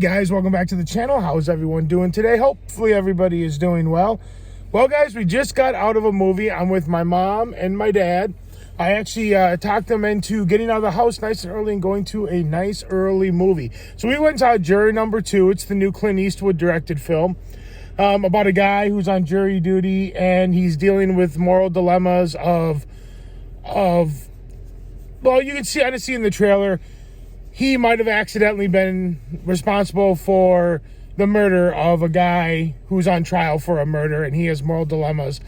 guys, welcome back to the channel. How's everyone doing today? Hopefully everybody is doing well. Well guys, we just got out of a movie. I'm with my mom and my dad. I actually talked them into getting out of the house nice and early and going to a nice early movie. So we went and saw Juror #2. It's the new Clint Eastwood directed film about a guy who's on jury duty and he's dealing with moral dilemmas of well, you can see in the trailer, he might have accidentally been responsible for the murder of a guy who's on trial for a murder, and he has moral dilemmas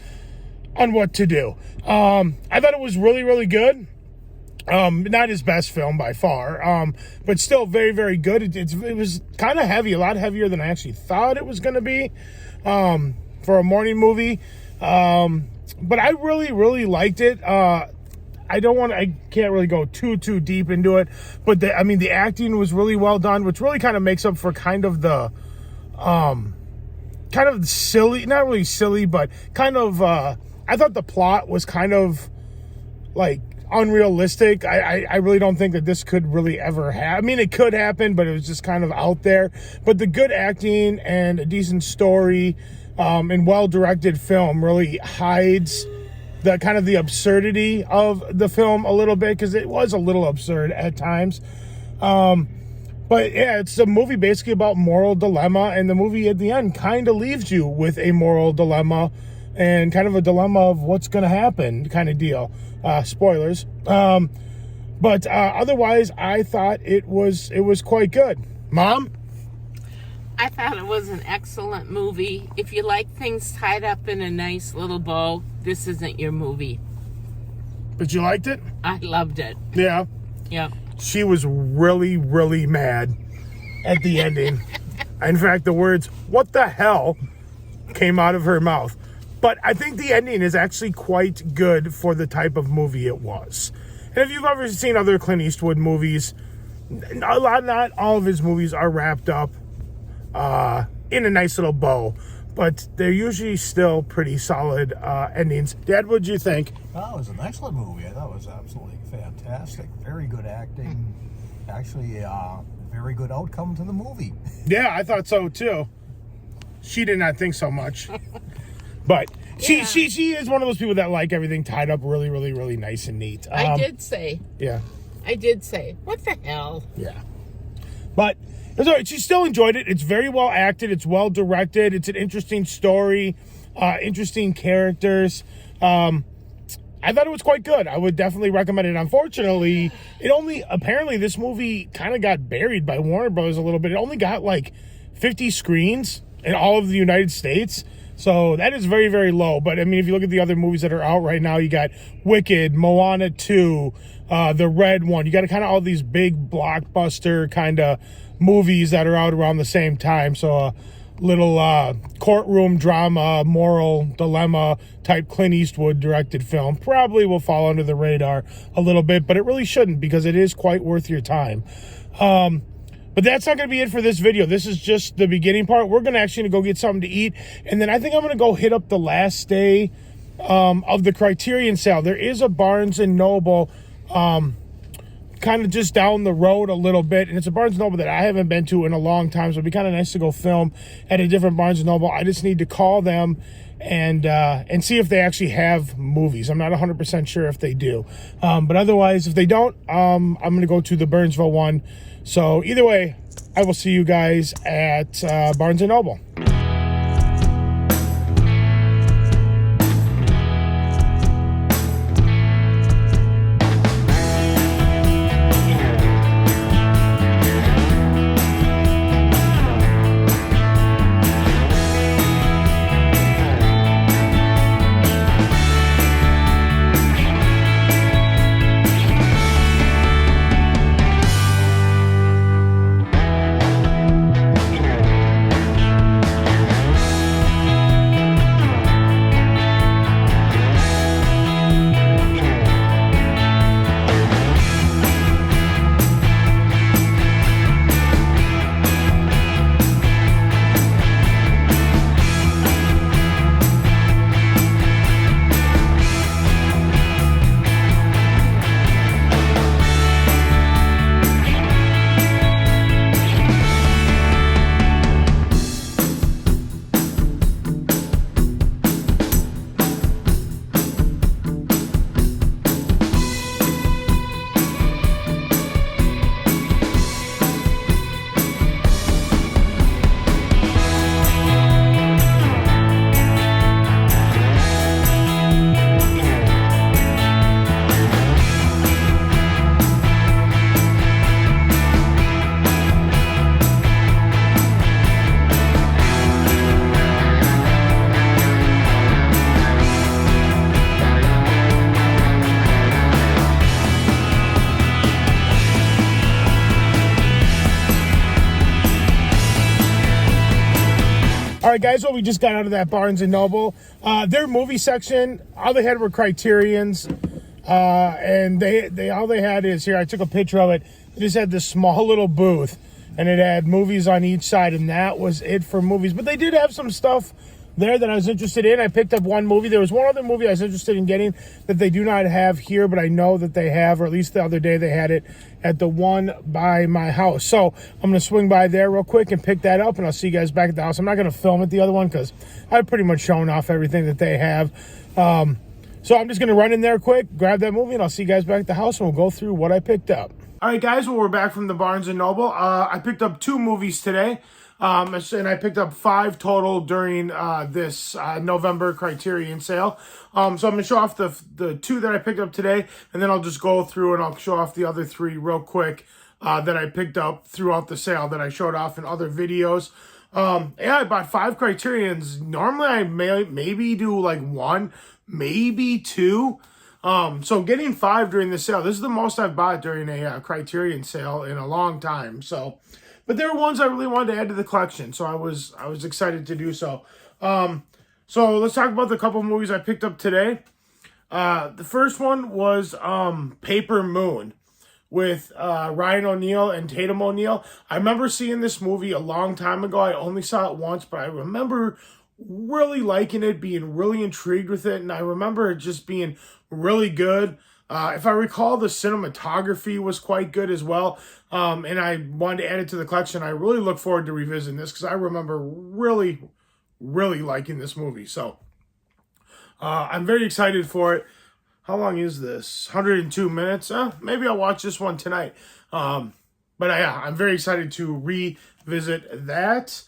on what to do. I thought it was really, really good. Not his best film by far, but still very, very good. It was kind of heavy, a lot heavier than I actually thought it was going to be for a morning movie. But I really, really liked it. I can't really go too deep into it, but the acting was really well done, which really kind of makes up for kind of the, kind of silly, not really silly, but kind of, I thought the plot was kind of like unrealistic. I really don't think that this could really ever happen. I mean, it could happen, but it was just kind of out there. But the good acting and a decent story, and well-directed film really hides the kind of the absurdity of the film a little bit, because it was a little absurd at times. But yeah, it's a movie basically about moral dilemma, and the movie at the end kind of leaves you with a moral dilemma and kind of a dilemma of what's going to happen kind of deal. Spoilers. But otherwise, I thought it was quite good. Mom? I thought it was an excellent movie. If you like things tied up in a nice little bow, this isn't your movie. But you liked it? I loved it. Yeah. Yeah. She was really, really mad at the ending. In fact, the words, "what the hell," came out of her mouth. But I think the ending is actually quite good for the type of movie it was. And if you've ever seen other Clint Eastwood movies, not all of his movies are wrapped up in a nice little bow, but they're usually still pretty solid endings. Dad, what'd you think? Oh, it was an excellent movie. I thought it was absolutely fantastic. Very good acting. Actually, very good outcome to the movie. Yeah, I thought so too. She did not think so much. But she is one of those people that like everything tied up really, really, really nice and neat. I did say, what the hell? Yeah. But it's all right. She still enjoyed it. It's very well acted. It's well directed. It's an interesting story, interesting characters. I thought it was quite good. I would definitely recommend it. Unfortunately, apparently this movie kind of got buried by Warner Brothers a little bit. It only got like 50 screens in all of the United States. So that is very, very low. But I mean, if you look at the other movies that are out right now, you got Wicked, Moana 2, The Red One. You got kind of all these big blockbuster kind of movies that are out around the same time. So a little courtroom drama, moral dilemma type Clint Eastwood directed film probably will fall under the radar a little bit, but it really shouldn't, because it is quite worth your time. But that's not going to be it for this video. This is just the beginning part. We're going to actually go get something to eat, and then I think I'm going to go hit up the last day of the Criterion sale. There is a Barnes & Noble kind of just down the road a little bit, and it's a Barnes & Noble that I haven't been to in a long time, so it'd be kind of nice to go film at a different Barnes & Noble. I just need to call them and see if they actually have movies. I'm not 100% sure if they do. But otherwise, if they don't, I'm going to go to the Burnsville one. So either way, I will see you guys at Barnes & Noble. All right, guys, well, we just got out of that Barnes & Noble. Their movie section, all they had were Criterions. And they all they had is, here, I took a picture of it. They just had this small little booth, and it had movies on each side, and that was it for movies. But they did have some stuff there that I was interested in. I picked up one movie. There was one other movie I was interested in getting that they do not have here, but I know that they have, or at least the other day they had it at the one by my house. So I'm going to swing by there real quick and pick that up, and I'll see you guys back at the house. I'm not going to film at the other one because I've pretty much shown off everything that they have. So I'm just going to run in there quick, grab that movie, and I'll see you guys back at the house, and we'll go through what I picked up. All right, guys, well, we're back from the Barnes & Noble. I picked up 2 movies today. And I picked up 5 total during this November Criterion sale. So I'm going to show off the 2 that I picked up today, and then I'll just go through and I'll show off the other 3 real quick that I picked up throughout the sale that I showed off in other videos. Yeah, I bought 5 Criterions. Normally I maybe do like 1, maybe 2. So getting 5 during the sale, this is the most I've bought during a Criterion sale in a long time. So, but there were ones I really wanted to add to the collection, so I was excited to do so. So let's talk about the couple movies I picked up today. The first one was Paper Moon with Ryan O'Neal and Tatum O'Neal. I remember seeing this movie a long time ago. I only saw it once, but I remember really liking it, being really intrigued with it, and I remember it just being really good. If I recall, the cinematography was quite good as well, and I wanted to add it to the collection. I really look forward to revisiting this because I remember really, really liking this movie. So I'm very excited for it. How long is this? 102 minutes? Maybe I'll watch this one tonight. But yeah, I'm very excited to revisit that.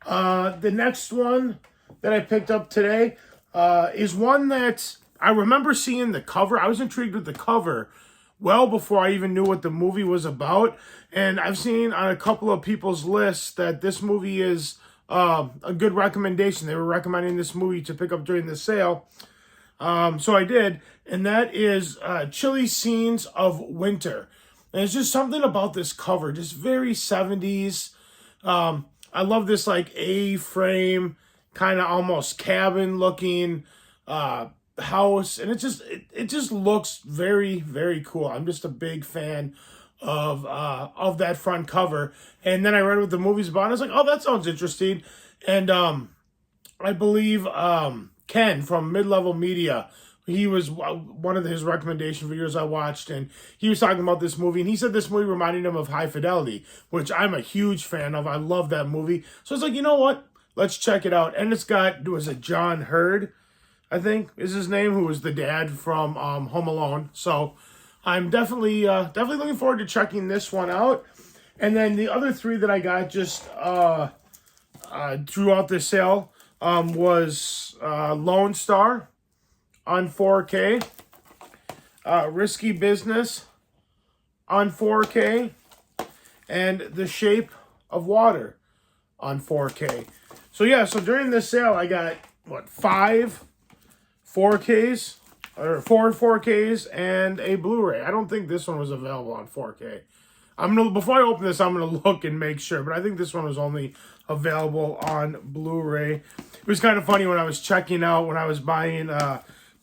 The next one that I picked up today is one that I remember seeing the cover. I was intrigued with the cover well before I even knew what the movie was about. And I've seen on a couple of people's lists that this movie is a good recommendation. They were recommending this movie to pick up during the sale. So I did. And that is Chilly Scenes of Winter. And it's just something about this cover, just very 70s. I love this like A-frame, kind of almost cabin looking house, and it just looks very, very cool. I'm just a big fan of that front cover. And then I read what the movie's about, and I was like, oh, that sounds interesting. And I believe Ken from Mid-Level Media, he was one of his recommendation videos I watched, and he was talking about this movie, and he said this movie reminded him of High Fidelity, which I'm a huge fan of. I love that movie. So I was like, you know what? Let's check it out. And it's got, was it John Hurd, I think is his name, who was the dad from Home Alone. So I'm definitely looking forward to checking this one out. And then the other 3 that I got just throughout the sale was Lone Star on 4K, Risky Business on 4K, and The Shape of Water on 4K. So yeah, so during this sale, I got, 5 4Ks, or 4 4Ks, and a Blu-ray. I don't think this one was available on 4K. Before I open this, I'm gonna look and make sure, but I think this one was only available on Blu-ray. It was kind of funny when I was checking out, when I was buying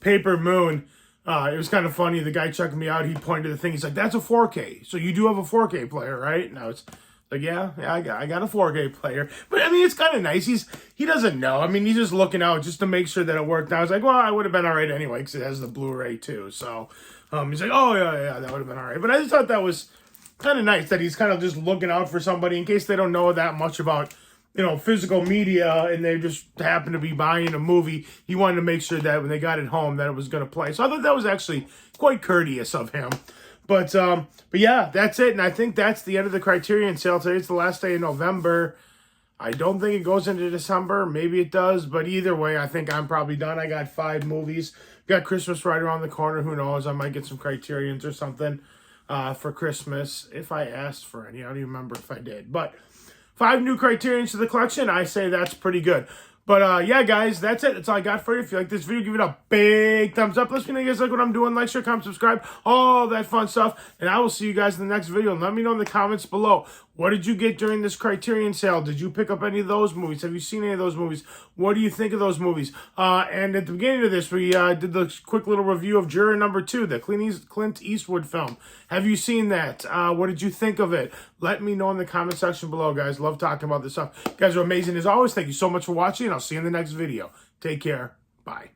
Paper Moon. It was kind of funny. The guy checking me out, he pointed to the thing. He's like, that's a 4K. So you do have a 4K player, right? And I was like, yeah, I got a 4K player. But I mean, it's kind of nice. He doesn't know. I mean, he's just looking out just to make sure that it worked. And I was like, well, I would have been all right anyway because it has the Blu-ray too. So he's like, oh, yeah, that would have been all right. But I just thought that was kind of nice that he's kind of just looking out for somebody in case they don't know that much about, physical media and they just happen to be buying a movie. He wanted to make sure that when they got it home that it was going to play. So I thought that was actually quite courteous of him. But yeah, that's it. And I think that's the end of the Criterion sale. Today it's the last day of November. I don't think it goes into December. Maybe it does. But either way, I think I'm probably done. I got 5 movies. Got Christmas right around the corner. Who knows? I might get some Criterions or something for Christmas if I asked for any. I don't even remember if I did. But 5 new Criterions to the collection. I say that's pretty good. But yeah, guys, that's it. That's all I got for you. If you like this video, give it a big thumbs up. Let me know you guys like what I'm doing. Like, share, comment, subscribe, all that fun stuff. And I will see you guys in the next video. And let me know in the comments below, What did you get during this Criterion sale? Did you pick up any of those movies? Have you seen any of those movies? What do you think of those movies? And at the beginning of this, we did the quick little review of Juror #2, the Clint Eastwood film. Have you seen that? What did you think of it? Let me know in the comment section below, guys. Love talking about this stuff. You guys are amazing as always. Thank you so much for watching, and I'll see you in the next video. Take care. Bye.